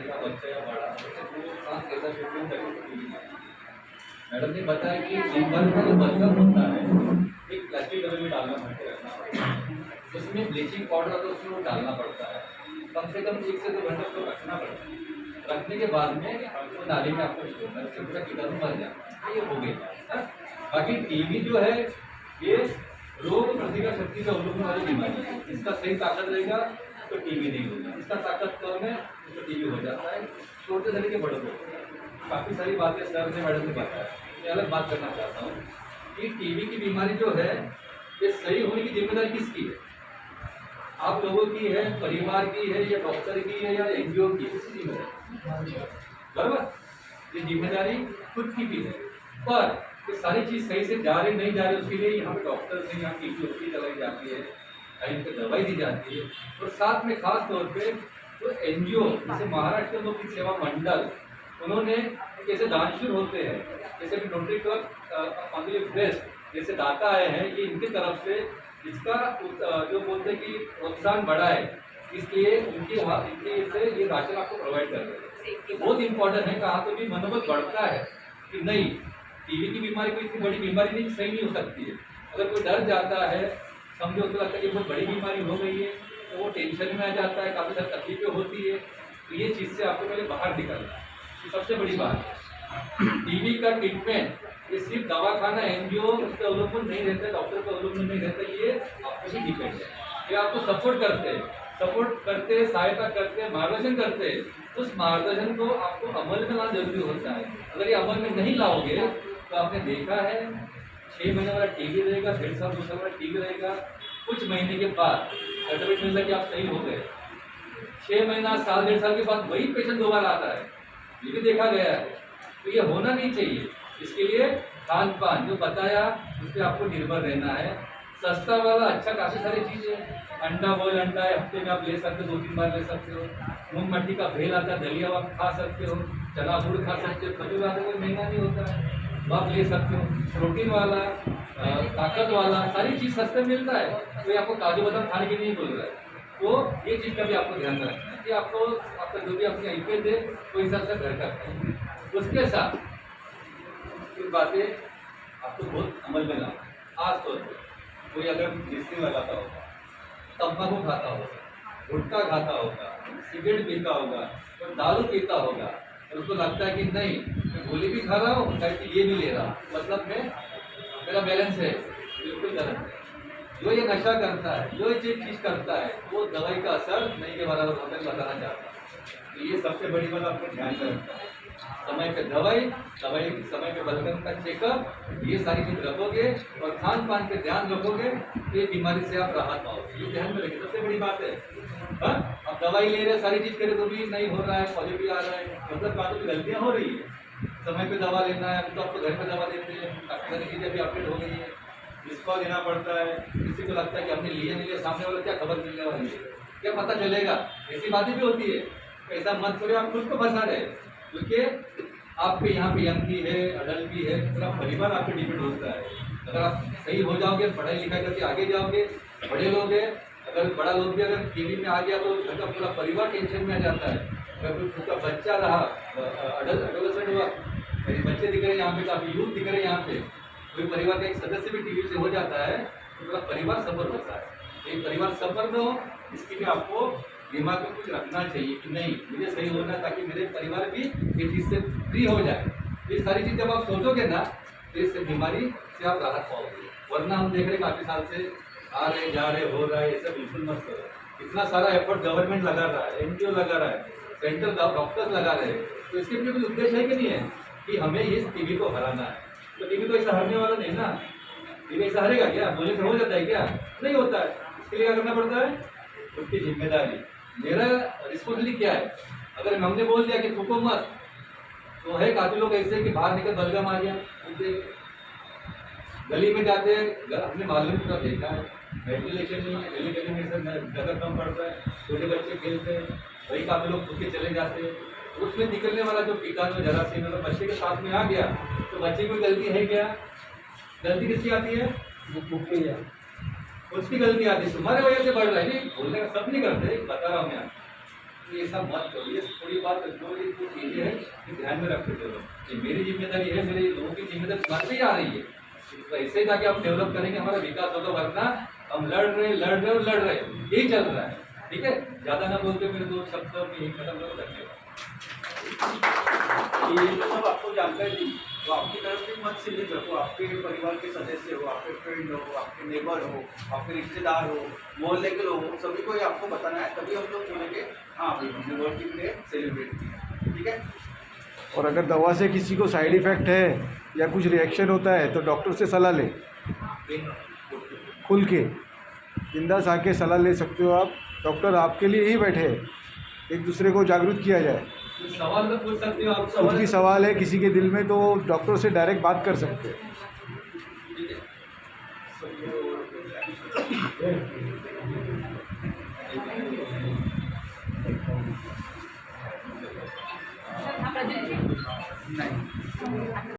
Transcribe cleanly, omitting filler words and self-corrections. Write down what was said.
का बच्चा या बड़ा वो सांस कैसा शेड्यूल करके मैडम ने बताया कि दिन भर का जो बलगम होता है एक प्लास्टिक डब्बे में डालना पड़ता है, उसमें ब्लीचिंग पाउडर तो उसमें वो डालना पड़ता है, कम से कम 1 से 2 घंटे उसको रखना पड़ता है। रखने के बाद में आपको नाली में आपको छोड़ना है, उससे पूरा कीटाणु मर जाए, ये हो गया। बाकी टीबी जो है ये रोग प्रतिकार शक्ति से अवलोकन वाली बीमारी है। इसका सही ताकत रहेगा तो टीबी नहीं होगा, इसका ताकत कम है तो टीबी हो जाता है। छोटे से लेके बड़े को काफ़ी सारी बातें सर ने मैडम ने बताया। मैं अलग बात करना चाहता हूँ कि टीबी की बीमारी जो है ये सही होने की जिम्मेदारी किसकी है? आप लोगों की है, परिवार की है, या डॉक्टर की है, या एनजीओ की, किसी की है? बराबर, ये जिम्मेदारी खुद की भी है। पर ये सारी चीज़ सही से जा रही नहीं जा रही, उसके लिए यहाँ पे डॉक्टर से यहाँ टीबी उसकी चलाई जाती है, टाइम पे दवाई दी जाती है। और साथ में खास तौर पे तो एनजीओ जैसे महाराष्ट्र लोक सेवा मंडल, उन्होंने कैसे दान शुरू होते हैं, जैसे भी नोटरी क्लब बेस्ट जैसे दाता आए हैं, ये इनकी तरफ से इसका जो बोलते हैं कि प्रोत्साहन बढ़ा है, इसलिए इनके से ये राशन आपको प्रोवाइड कर रहे हैं। तो बहुत इंपॉर्टेंट है, कहाँ तो भी मनोबल बढ़ता है कि नहीं, टीबी की बीमारी कोई इतनी बड़ी बीमारी नहीं, सही नहीं हो सकती है। अगर कोई डर जाता है, समझो उसको लगता है कि बहुत बड़ी बीमारी हो गई है, तो वो टेंशन में आ जाता है, काफ़ी सारी तकलीफें होती है। तो ये चीज़ से आपको पहले बाहर निकलना है, ये सबसे बड़ी बात है। टीबी का ट्रीटमेंट ये सिर्फ दवाखाना एनजीओ उसका अवलोकन नहीं रहता, डॉक्टर का अवलोकन नहीं रहता, ये आपको ही डिपेंड है। ये आपको सपोर्ट करते, सहायता करते, मार्गदर्शन करते, उस मार्गदर्शन को आपको अमल में लाना जरूरी होता है। अगर ये अमल में नहीं लाओगे तो आपने देखा है 6 महीने वाला टीबी रहेगा, 1.5 साल 2 साल वाला टीबी रहेगा, कुछ महीने के बाद सर्टिफिकेट मिलता है कि आप सही हो गए। 6 महीना, साल, 1.5 साल के बाद वही पेशेंट दोबारा आता है, ये भी देखा गया है। तो ये होना नहीं चाहिए। इसके लिए खान पान जो बताया उस पर आपको निर्भर रहना है। सस्ता वाला अच्छा काफ़ी सारी चीज़ें, अंडा बॉयल अंडा है, हफ्ते में आप ले सकते हो, 2-3 बार ले सकते हो। मूंग मट्टी का भेल आता है, दलिया आप खा सकते हो, चना गुड़ खा सकते हो, खजूर आता कोई महंगा नहीं होता है, वो आप ले सकते हो। प्रोटीन वाला, ताकत वाला सारी चीज़ सस्ते मिलता है। कोई आपको काजू बादाम खाने के लिए नहीं बोल रहा है। तो ये चीज़ का भी आपको ध्यान रखना है कि आपको आपका जो भी अपने आई दे वो हिसाब से घर का खाए। उसके साथ कुछ बातें आपको बहुत अमल में लाना। खास तौर पर कोई अगर मिर्ची लगाता होगा, तम्बाकू खाता होगा, गुटखा खाता होगा, सिगरेट पीता होगा और दारू पीता होगा, और उसको लगता है कि नहीं मैं गोली भी खा रहा हूँ ताकि ये भी ले रहा हूँ, मतलब मैं मेरा बैलेंस है, बिल्कुल गलत है। जो ये नशा करता है, जो ये चीज़ करता है, वो दवाई का असर नहीं के बराबर होता है, बताना चाहता है। तो ये सबसे बड़ी बात आपको ध्यान में रखना है। समय पे दवाई समय पे बलगम का चेकअप, ये सारी चीज रखोगे और खान पान पे ध्यान रखोगे तो ये बीमारी से आप राहत पाओगे। ये ध्यान में रखिए, सबसे बड़ी बात है। अब दवाई ले रहे, सारी चीज करे तो भी नहीं हो रहा है, पॉजिटिव आ रहा है, मतलब बातों की गलतियाँ हो रही है। समय पे दवा लेना है, तो आपको घर पे दवा देते हैं, काफ़ी सारी चीज़ें भी अपडेट हो गई है, इसको देना पड़ता है। किसी को लगता है कि हमने लिया नहीं लिया, सामने वाला क्या खबर मिलने वाली है, क्या पता चलेगा, ऐसी बातें भी होती है। ऐसा मत करो, आप खुद को फंसा रहे, क्योंकि आपके यहाँ पे यंग भी है, अडल्ट भी है, पूरा परिवार आप पे डिपेंड होता है। अगर आप सही हो जाओगे, पढ़ाई लिखाई करके आगे जाओगे, बड़े लोग हैं, अगर बड़ा लोग भी अगर टीवी में आ गया तो घर का पूरा परिवार टेंशन में आ जाता है। अगर कोई खुद का बच्चा रहा, एडोलेसेंट हुआ, मेरे बच्चे दिख रहे हैं यहाँ पे, काफ़ी यूथ दिख रहे हैं यहाँ पे, कोई परिवार का एक सदस्य भी टीवी से हो जाता है तो पूरा परिवार सफर होता है। एक परिवार सफर न हो, इसके लिए आपको दिमाग में कुछ रखना चाहिए कि नहीं मुझे सही होना है, ताकि मेरे परिवार भी ये चीज़ से फ्री हो जाए। ये सारी चीज़ जब आप सोचोगे ना तो इस बीमारी से आप राहत पाओगे। वरना हम देख रहे काफ़ी साल से आ रहे जा रहे हो रहा है, ये सब बिल्कुल मत करो। इतना सारा एफर्ट गवर्नमेंट लगा रहा है, एनजीओ लगा रहा है, सेंट्रल डॉक्टर्स लगा रहे हैं, तो इसके लिए कोई उद्देश्य है कि नहीं है कि हमें इस टीबी को हराना है। तो टीबी तो ऐसा हरने वाला नहीं ना, टीबी ऐसा हरेगा क्या? बोलने से हो जाता है क्या? नहीं होता है। इसके लिए क्या करना पड़ता है? उसकी जिम्मेदारी, मेरा रिस्पॉन्सिबिलिटी क्या है? अगर हमने बोल दिया कि थूको मत, तो है काफी लोग ऐसे कि बाहर निकल बलगम आ गया, गली में जाते हैं, अपने मालूम का देखा है, वेंटिलेशन नहीं है, गली गली में जगह कम पड़ता है, छोटे बच्चे खेलते हैं, वही काफी लोग खुद के चले जाते हैं, उसमें निकलने वाला जो कीटाणु जरासीम मतलब बच्चे के साथ में आ गया, तो बच्चे की गलती है क्या? गलती किसकी आती है? उसकी गलती आती है, तुम्हारे वजह से बढ़ रहा है। नहीं बोलने का सब नहीं करते, बता रहा हूँ मैं, ये सब मत करो। ये थोड़ी बात चीज़ें हैं कि ध्यान में रखते थे लोग कि मेरी जिम्मेदारी है, मेरे लोगों की जिम्मेदारी तुम्हारे पे ही आ रही है। तो ऐसे ताकि हम डेवलप करेंगे, हमारा विकास होगा, वरना हम लड़ रहे यही चल रहा है। ठीक है, ज़्यादा ना बोलते मेरे दो शब्द में यही खत्म करो। धन्यवाद। ये तो सब आपको जानकारी दी, तो आपकी तरफ से मत सीमित रखो, आपके परिवार के सदस्य हो, आपके फ्रेंड हो, आपके नेबर हो, आपके रिश्तेदार हो, मोहल्ले के लोग हो, सभी को ये आपको बताना है, तभी हम लोग बोलेंगे हाँ भाई हमने वर्किंग डे सेलिब्रेट किया। ठीक है। और अगर दवा से किसी को साइड इफ़ेक्ट है या कुछ रिएक्शन होता है तो डॉक्टर से सलाह लें, खुल के बिंदास आके सलाह ले सकते हो आप। डॉक्टर आपके लिए ही बैठे हैं, एक दूसरे को जागरूक किया जाए। सवाल तो पूछ सकते हो आप, कुछ भी सवाल है किसी के दिल में तो डॉक्टर से डायरेक्ट बात कर सकते हैं। नहीं